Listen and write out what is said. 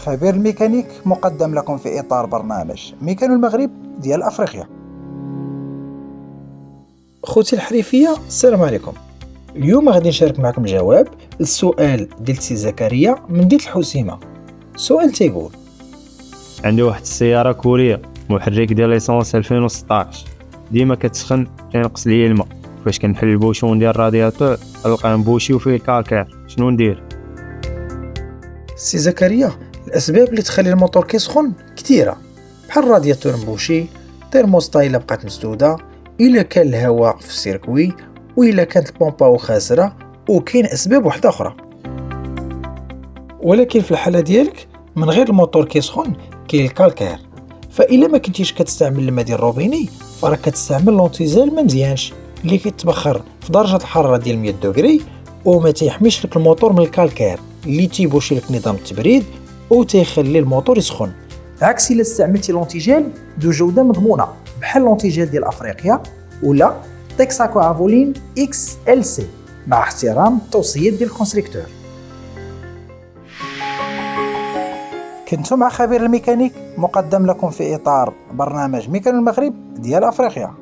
خبير الميكانيك مقدم لكم في إطار برنامج ميكانو المغرب ديال أفريقيا. خوتي الحريفية، السلام عليكم. اليوم غادي نشارك معكم الجواب للسؤال ديال سي زكريا من ديال الحسيمة. السؤال تيقول: عندي واحد السيارة كورية محرك ديال ليسونس 2016 ديما كتسخن كينقص ليا الماء. فاش كنحل البوشون ديال الرادياتور نلقاه مبوشي وفيه الكالكير، شنو ندير؟ سي زكريا، الأسباب اللي تخلي الموتور كيسخن كثيرة، بحال الرادياتور مبوشي، تيرموستا إلا بقات مسدودة، إلا كان الهواء في السيركوي، وإلا كانت البومباو خاسرة، وكاين أسباب واحدة أخرى. ولكن في الحالة ديالك من غير الموتور كيسخن كاين الكالكير، فإلا ما كنتيش كتستعمل الماء ديال الروبيني فراك كتستعمل لونتيزال ما مزيانش اللي كيتبخر في درجة الحرارة ديال 100 دوغري وما تيحميش لك الموتور من الكالكير اللي تيبوشي لك نظام التبريد او تيخلي الموتور يسخن. عكس الا استعملتي لونتيجيل ذو جودة مضمونة بحال لونتيجيل ديال افريقيا ولا تكساكو افولين اكس ال سي مع احترام التوصيات ديال الكونستركتور. كنتو مع خبير الميكانيك مقدم لكم في إطار برنامج ميكانو المغرب ديال أفريقيا.